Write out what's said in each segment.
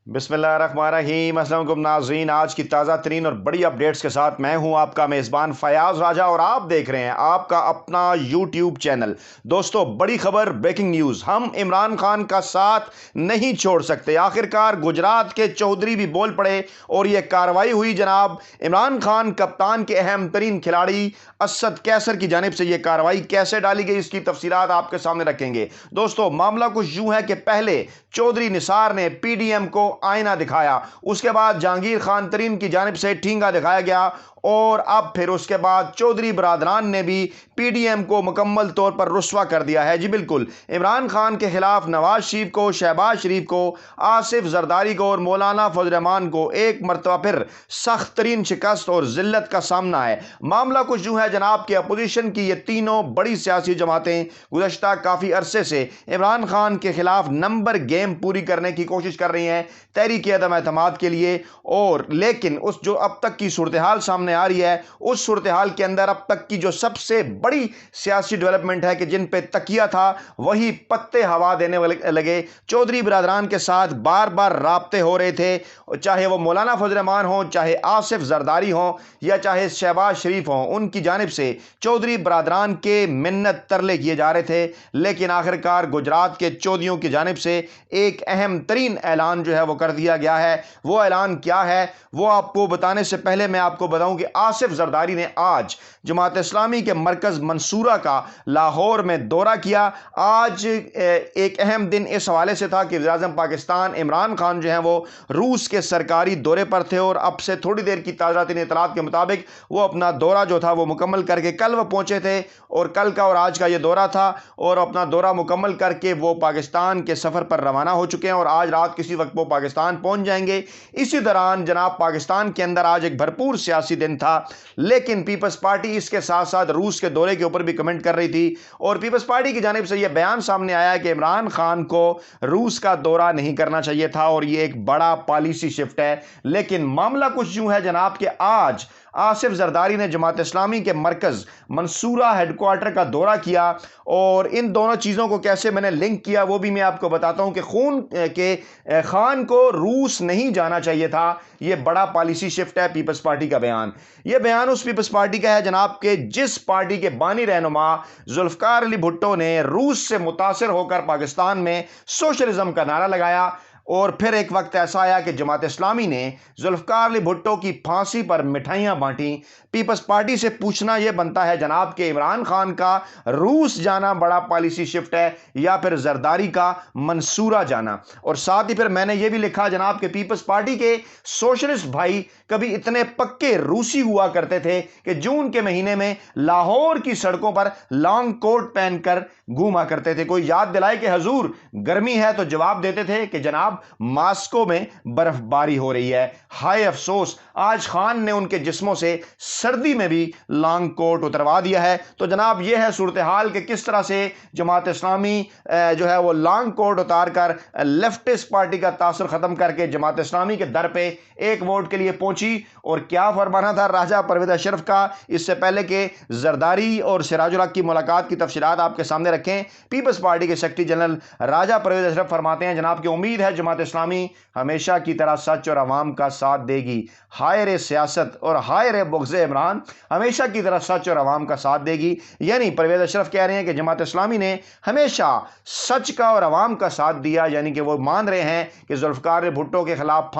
बिस्मिल्लाहिर्रहमानिर्रहीम। अस्सलाम वालेकुम नाज़रीन, आज की ताज़ा तरीन और बड़ी अपडेट्स के साथ मैं हूं आपका मेज़बान फ़याज़ राजा और आप देख रहे हैं आपका अपना यूट्यूब चैनल। दोस्तों, बड़ी खबर, ब्रेकिंग न्यूज़, हम इमरान खान का साथ नहीं छोड़ सकते। आखिरकार गुजरात के चौधरी भी बोल पड़े और ये कार्रवाई हुई जनाब। इमरान खान कप्तान के अहम तरीन खिलाड़ी असद कैसर की जानिब से ये कार्रवाई कैसे डाली गई, इसकी तफसीलात आपके सामने रखेंगे। दोस्तों, मामला कुछ यूं है कि पहले चौधरी निसार ने पीडीएम को आईना दिखाया, उसके बाद जहांगीर खान तरीन की जानिब से ठींगा दिखाया गया और अब फिर उसके बाद चौधरी बरादरान ने भी पीडीएम को मुकम्मल तौर पर रुस्वा कर दिया है। जी बिल्कुल, इमरान खान के खिलाफ नवाज शरीफ को, शहबाज शरीफ को, आसिफ जरदारी को और मौलाना फजल रहमान को एक मरतबा फिर सख्त तरीन शिकस्त और जिल्लत का सामना है। मामला कुछ यूं है जनाब कि अपोजिशन की ये तीनों बड़ी सियासी जमातें गुज़श्ता काफ़ी अरसे से इमरान खान के खिलाफ नंबर गेम पूरी करने की कोशिश कर रही हैं तहरीक अदम एतमाद के लिए। और लेकिन उस जो अब तक की सूरत हाल सामने आ रही है, उस सूरत हाल के अंदर अब तक की जो सबसे बड़ी सियासी डेवलपमेंट है कि जिन पे तकिया था वही पत्ते हवा देने लगे। चौधरी बिरादरान के साथ बार बार राब्ते हो रहे थे, चाहे वो मौलाना फजल रहमान हो, चाहे आसिफ जरदारी हो या चाहे शहबाज शरीफ हो, उनकी जानिब से चौधरी बिरादरान के मिन्नत तरले किए जा रहे थे। लेकिन आखिरकार गुजरात के चौधरियों की जानिब से एक अहम तरीन ऐलान जो है वो कर दिया गया है। वो ऐलान क्या है वो आपको बताने से पहले मैं आपको बताऊं कि आसिफ जरदारी ने आज जमात इस्लामी के मरकज़ मंसूरा का लाहौर में दौरा किया। आज एक अहम दिन इस हवाले से था कि वज़ीर-ए-आज़म पाकिस्तान इमरान खान जो हैं वो रूस के सरकारी दौरे पर थे और अब से थोड़ी देर की ताज़ा तरीन इत्तलात के मुताबिक वो अपना दौरा जो था वो मुकम्मल करके कल वो पहुंचे थे और कल का और आज का ये दौरा था और अपना दौरा मुकम्मल करके वो पाकिस्तान के सफ़र पर रवाना हो चुके हैं और आज रात किसी वक्त वो पाकिस्तान पहुंच जाएंगे। इसी दौरान जनाब पाकिस्तान के अंदर आज एक भरपूर सियासी दिन था, लेकिन पीपल्स पार्टी इसके साथ साथ रूस के दौरे के ऊपर भी कमेंट कर रही थी और पीपल्स पार्टी की जानिब से यह बयान सामने आया है कि इमरान खान को रूस का दौरा नहीं करना चाहिए था और यह एक बड़ा पॉलिसी शिफ्ट है। लेकिन मामला कुछ यूं है जनाब कि आज आसिफ जरदारी ने जमात इस्लामी के मरकज़ मंसूरा हेडक्वार्टर का दौरा किया और इन दोनों चीज़ों को कैसे मैंने लिंक किया वो भी मैं आपको बताता हूं कि खून के खान को रूस नहीं जाना चाहिए था। यह बड़ा पॉलिसी शिफ्ट है पीपल्स पार्टी का बयान। यह बयान उस पीपल्स पार्टी का है जनाब के जिस पार्टी के बानी रहनुमा जुल्फ़िकार अली भुट्टो ने रूस से मुतासिर होकर पाकिस्तान में सोशलिज्म का नारा लगाया और फिर एक वक्त ऐसा आया कि जमात इस्लामी ने जुल्फ़िकार अली भुट्टो की फांसी पर मिठाइयाँ बांटी। पीपल्स पार्टी से पूछना यह बनता है जनाब कि इमरान खान का रूस जाना बड़ा पॉलिसी शिफ्ट है या फिर जरदारी का मंसूरा जाना। और साथ ही फिर मैंने यह भी लिखा जनाब कि पीपल्स पार्टी के सोशलिस्ट भाई कभी इतने पक्के रूसी हुआ करते थे कि जून के महीने में लाहौर की सड़कों पर लॉन्ग कोट पहनकर घूमा करते थे। कोई याद दिलाए कि हजूर गर्मी है तो जवाब देते थे कि जनाब मास्को में बर्फबारी हो रही है। हाय अफसोस, आज खान ने उनके जिस्मों से सर्दी में भी लॉन्ग कोट उतरवा दिया है। तो जनाब यह है सूरत हाल कि किस तरह से जमात इस्लामी जो है वो लॉन्ग कोट उतार कर लेफ्टिस्ट पार्टी का तासुर खत्म करके जमात इस्लामी के दर पे एक वोट के लिए पहुंची। और क्या फरमाना था राजा परवेज अशरफ का इससे पहले के जरदारी और सिराजुल हक की मुलाकात की तफसीलात आपके सामने रखें। पीपल्स पार्टी के सेक्रेटरी जनरल राजा परवेज अशरफ फरमाते हैं जनाब की उम्मीद है जमात इस्लामी हमेशा की तरह सच और अवाम का साथ देगी। हाय रे सियासत और हाय रे बुग़्ज़ इमरान, हमेशा की तरह सच और अवाम का साथ देगी। यानी परवेज अशरफ कह रहे हैं कि जमात इस्लामी ने हमेशा सच का और अवाम का साथ दिया, यानी कि वो मान रहे हैं कि जुल्फ़िकार अली भुट्टो के खिलाफ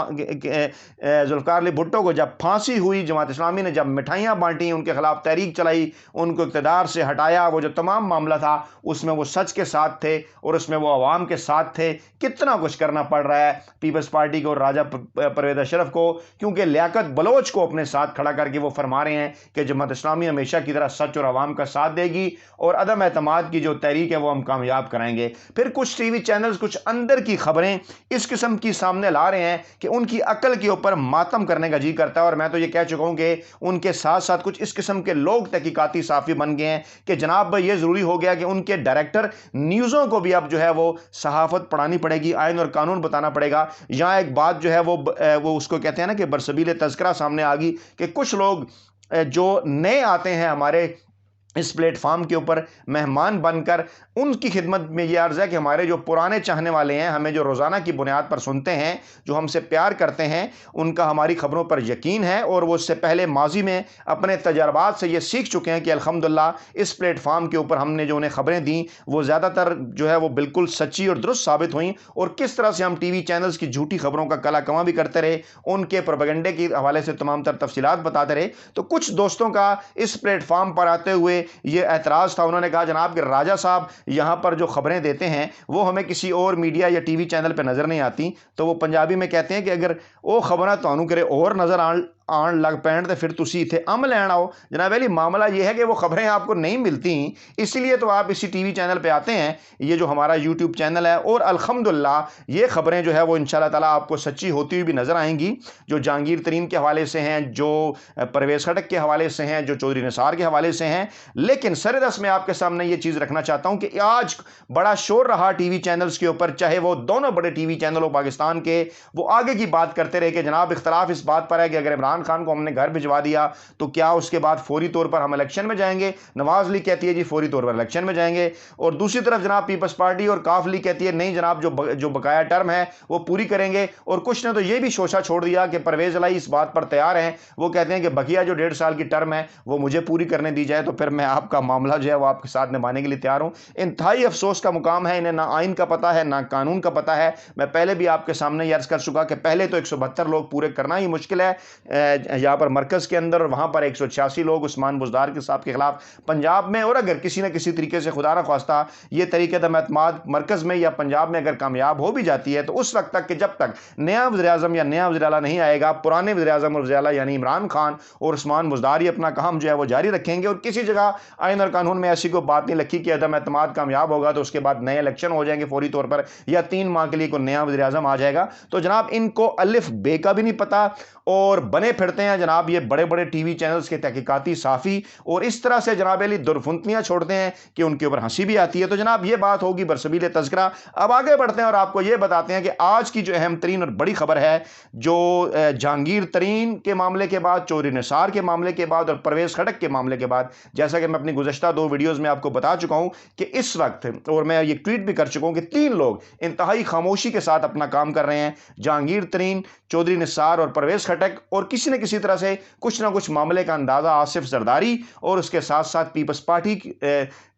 जुल्फ़िकार अली भुट्टो को जब फांसी हुई, जमात इस्लामी ने जब मिठाइयाँ बांटी, उनके खिलाफ तहरीक चलाई, उनको इक़्तिदार से हटाया, वो जो तमाम मामला था उसमें वो सच के साथ थे और उसमें वो अवाम के साथ थे। कितना कुछ करना पड़ रहा है पीपल्स पार्टी को, राजा परवेज अशरफ को, क्योंकि लियाकत बलोच को अपने साथ खड़ा करके वो फरमा रहे हैं कि जमात इस्लामी हमेशा की तरह सच और अवाम का साथ देगी और अदम एतमाद की जो तहरीक है वो हम कामयाब कराएंगे। फिर कुछ टीवी चैनल्स कुछ अंदर की खबरें इस किस्म की सामने ला रहे हैं कि उनकी अकल के ऊपर मातम करने का जी करता है और मैं तो ये कह चुका हूं कि उनके साथ साथ कुछ इस किस्म के लोग तहकीकाती साफ़ी बन गए हैं कि जनाब भाई ये ज़रूरी हो गया कि उनके डायरेक्टर न्यूज़ों को भी अब जो है वो सहाफ़त पढ़ानी पड़ेगी, आइन और कानून बताना पड़ेगा। यहाँ एक बात जो है वो उसको कहते हैं ना कि बरसबील तज़किरा सामने आ गई कि कुछ लोग जो नए आते हैं हमारे इस प्लेटफार्म के ऊपर मेहमान बनकर उनकी खिदमत में ये अर्ज़ है कि हमारे जो पुराने चाहने वाले हैं, हमें जो रोज़ाना की बुनियाद पर सुनते हैं, जो हमसे प्यार करते हैं, उनका हमारी ख़बरों पर यकीन है और वो उससे पहले माजी में अपने तजर्बात से ये सीख चुके हैं कि अल्हम्दुलिल्लाह इस प्लेटफार्म के ऊपर हमने जो उन्हें ख़बरें दी वो ज़्यादातर जो है वो बिल्कुल सच्ची और दुरुस्त साबित हुई, और किस तरह से हम टीवी चैनल्स की झूठी ख़बरों का कला कमा भी करते रहे, उनके प्रोपेगेंडे के हवाले से तमाम तर तफसीलात बताते रहे। तो कुछ दोस्तों का इस प्लेटफार्म पर आते हुए ये एतराज़ था। उन्होंने कहा जनाब कि राजा साहब यहाँ पर जो खबरें देते हैं वो हमें किसी और मीडिया या टीवी चैनल पर नज़र नहीं आती। तो वो पंजाबी में कहते हैं कि अगर वो खबर ਤੁਹਾਨੂੰ करे और नज़र आन लग पैण तो फिर तुसी इत्थे अम लैन आओ। जनाब अली मामला ये है कि वो खबरें आपको नहीं मिलती, इसीलिए तो आप इसी टीवी चैनल पे आते हैं, ये जो हमारा यूट्यूब चैनल है, और अल्हम्दुलिल्लाह ये खबरें जो है वो इंशाल्लाह ताला आपको सच्ची होती हुई भी नज़र आएंगी, जो जहांगीर तरीन के हवाले से हैं, जो परवेज़ खटक के हवाले से हैं, जो चौधरी निसार के हवाले से हैं। लेकिन सरदस में आपके सामने ये चीज़ रखना चाहता हूँ कि आज बड़ा शोर रहा टीवी चैनल्स के ऊपर, चाहे वो दोनों बड़े टीवी चैनल हो पाकिस्तान के, वो आगे की बात करते रहे कि जनाब इख्तलाफ इस बात पर है कि अगर इमरान खान को हमने घर भिजवा दिया तो क्या उसके बाद फौरी तौर पर हम इलेक्शन में जाएंगे। नवाज लीग कहती है जी फौरी तौर पर इलेक्शन में जाएंगे, और दूसरी तरफ जनाब पीपल्स पार्टी और काफ लीग कहती है नहीं जनाब जो बकाया टर्म है वो पूरी करेंगे। और कुछ ने तो ये भी शोशा छोड़ दिया कि परवेज लाई इस बात पर तैयार हैं, वो कहते हैं कि बकिया जो 1.5 साल की टर्म है वो मुझे पूरी करने दी जाए, तो फिर मैं आपका मामला जो है वो आपके साथ निभाने के लिए तैयार हूं। इंतहाई अफसोस का मुकाम है, इन्हें ना आइन का पता है ना कानून का पता है। मैं पहले भी आपके सामने अर्ज कर चुका कि पहले तो 172 लोग पूरे करना ही मुश्किल है यहाँ पर मरकज़ के अंदर, और वहाँ पर 186 लोग उस्मान बुज़दार के साहब के खिलाफ पंजाब में। और अगर किसी न किसी तरीके से खुदा न ख्वास्ता ये तरीक़े-ए-दम एतमाद मरकज़ में या पंजाब में अगर कामयाब हो भी जाती है, तो उस वक्त तक कि जब तक नया वज़ीर-ए-आज़म या नया वज़ीर-ए-आला नहीं आएगा, पुराने वज़ीर-ए-आज़म और वज़ीर-ए-आला यानी इमरान खान और उस्मान बुज़दार ही अपना काम जो है वो जारी रखेंगे। और किसी जगह आइन और कानून में ऐसी कोई बात नहीं लिखी कि अदम एतमाद कामयाब होगा तो उसके बाद नए इलेक्शन हो जाएंगे फौरी तौर पर, या 3 माह के लिए कोई नया वज़ीर-ए-आज़म आ जाएगा। तो जनाब इनको अलिफ बे का भी नहीं पता और बने फिरते हैं जनाब ये बड़े बड़े टीवी चैनल्स के तहकीकाती साफ़ी, और इस तरह से जनाब अली दुरफुंतियाँ छोड़ते हैं कि उनके ऊपर हंसी भी आती है। तो जनाब ये बात होगी बरसबील तज़किरा। अब आगे बढ़ते हैं और आपको ये बताते हैं कि आज की जो अहम तरीन और बड़ी खबर है, जो जहांगीर तरीन के मामले के बाद, चौधरी निसार के मामले के बाद और परवेज़ खटक के मामले के बाद, जैसा कि मैं अपनी गुज़श्ता 2 वीडियोज़ में आपको बता चुका हूँ कि इस वक्त, और मैं ये ट्वीट भी कर चुका हूँ कि 3 लोग इंतहाई खामोशी के साथ अपना काम कर रहे हैं, जहांगीर तरीन, चौधरी निसार और परवेज़ खटक, और किसी न किसी तरह से कुछ ना कुछ मामले का अंदाज़ा आसिफ जरदारी और उसके साथ साथ पीपल्स पार्टी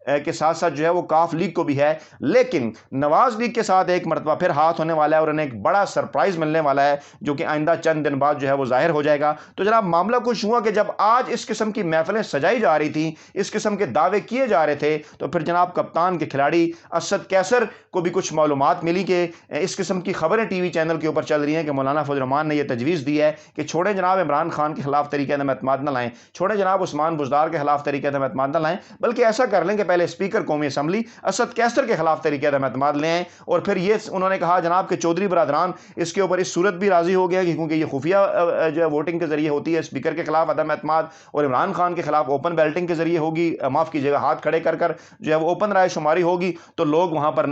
के साथ साथ जो है वो काफ लीग को भी है। लेकिन नवाज लीग के साथ एक मरतबा फिर हाथ होने वाला है और उन्हें एक बड़ा सरप्राइज मिलने वाला है, जो कि आइंदा चंद दिन बाद जो है वो जाहिर हो जाएगा। तो जनाब मामला कुछ हुआ कि जब आज इस किस्म की महफिलें सजाई जा रही थी, इस किस्म के दावे किए जा रहे थे, तो फिर जनाब कप्तान के खिलाड़ी असद कैसर को भी कुछ मालूमात मिली कि इस किस्म की खबरें टीवी चैनल के ऊपर चल रही हैं कि मौलाना फजल रहमान ने यह तजवीज़ दी है कि छोड़ें जनाब इमरान खान के खिलाफ तरीक़े-ए-दम एतमाद न लाएं, छोड़ें जनाब उस्मान बुज़दार के खिलाफ तरीक़े-ए-दम एतमाद न लाएं, बल्कि ऐसा कर लें कि पहले स्पीकर कौमी असम्बली असद कैसर के खिलाफ तरीक़े-ए-दम एतमाद ले आएं। और फिर ये उन्होंने कहा जनाब कि चौधरी बरादरान इसके ऊपर इस सूरत भी राजी हो गया क्योंकि ये खुफिया जो है वोटिंग के जरिए होती है, स्पीकर के खिलाफ अदम एतमाद, और इमरान खान के खिलाफ ओपन बैलेटिंग के जरिए होगी, माफ़ कीजिएगा हाथ खड़े कर कर जो है वो ओपन राय शुमारी होगी। तो लोग वहाँ पर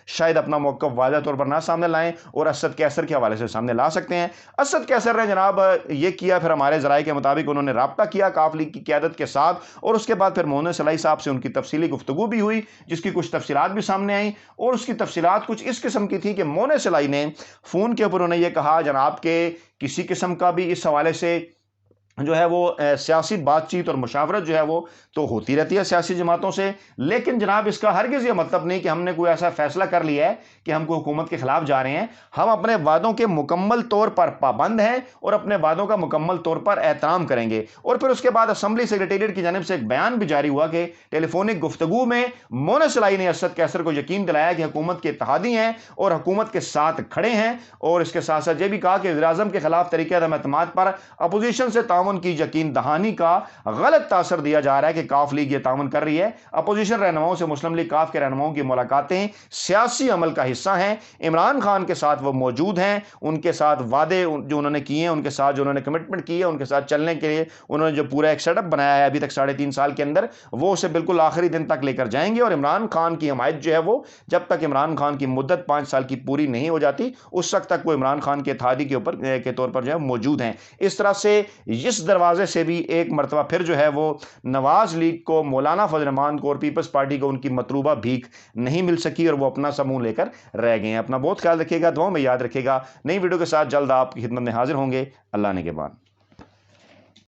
शायद अपना मौक़िफ़ वाज़ेह तौर पर ना सामने लाएं और असद कैसर के हवाले से सामने ला सकते हैं। असद कैसर ने जनाब ये किया, फिर हमारे ज़राए के मुताबिक उन्होंने राब्ता किया काफ लीग की क़यादत के साथ, और उसके बाद फिर मोहन सलाई साहब से उनकी तफसीली गुफ्तगू भी हुई, जिसकी कुछ तफसीलात भी सामने आई। और उसकी तफसीलात कुछ इस किस्म की थी कि मोहन सलाई ने फ़ोन के ऊपर उन्हें यह कहा जनाब के किसी किस्म का भी इस हवाले से जो है वो सियासी बातचीत और मुशावरत जो है वो तो होती रहती है सियासी जमातों से, लेकिन जनाब इसका हरगिज़ ये मतलब नहीं कि हमने कोई ऐसा फैसला कर लिया है कि हम कोई हुकूमत के खिलाफ जा रहे हैं। हम अपने वादों के मुकम्मल तौर पर पाबंद हैं और अपने वादों का मुकम्मल तौर पर एहतराम करेंगे। और फिर उसके बाद असम्बली सेक्रेटेरिएट की जानिब से एक बयान भी जारी हुआ कि टेलीफोनिक गुफ्तगू में मोहन सलाई ने असद कैसर को यकीन दिलाया कि हुकूमत के इत्तेहादी हैं और हुकूमत के साथ खड़े हैं, और इसके साथ साथ ये भी कहा कि वज़ीर-ए-आज़म के खिलाफ तरीक़े-ए-दम एतमाद पर अपोजिशन से ताउन की यकीन दहानी का गलत तासर दिया जा रहा है कि काफ लीग ये ताउन कर रही है। अपोजिशन रहनुमाओं से मुस्लिम लीग काफ के रहनुमाओं की मुलाकातें सियासी अमल का हिस्सा हैं, इमरान खान के साथ वो मौजूद हैं, उनके साथ वादे जो उन्होंने किए हैं, उनके साथ जो उन्होंने कमिटमेंट की है, उनके साथ चलने के लिए उन्होंने जो पूरा एक सेटअप बनाया है अभी तक 3.5 साल के अंदर, वो उसे बिल्कुल आखिरी दिन तक लेकर जाएंगे। और इमरान खान की हमायत जो है वो जब तक इमरान खान की मुद्दत 5 साल की पूरी नहीं हो जाती उस वक्त तक वो इमरान खान के इत्तेहादी के ऊपर के तौर पर जो है मौजूद हैं। इस तरह से इस اس دروازے سے بھی ایک مرتبہ پھر جو ہے وہ نواز لیگ کو، مولانا فضل الرحمان کو اور پیپلز پارٹی کو ان کی مطلوبہ بھیک نہیں مل سکی اور وہ اپنا سمون لے کر رہ گئے ہیں۔ اپنا بہت خیال رکھیے گا، دعاؤں میں یاد رکھیے گا۔ نئی ویڈیو کے ساتھ جلد آپ کی خدمت میں حاضر ہوں گے۔ اللہ نے کے بعد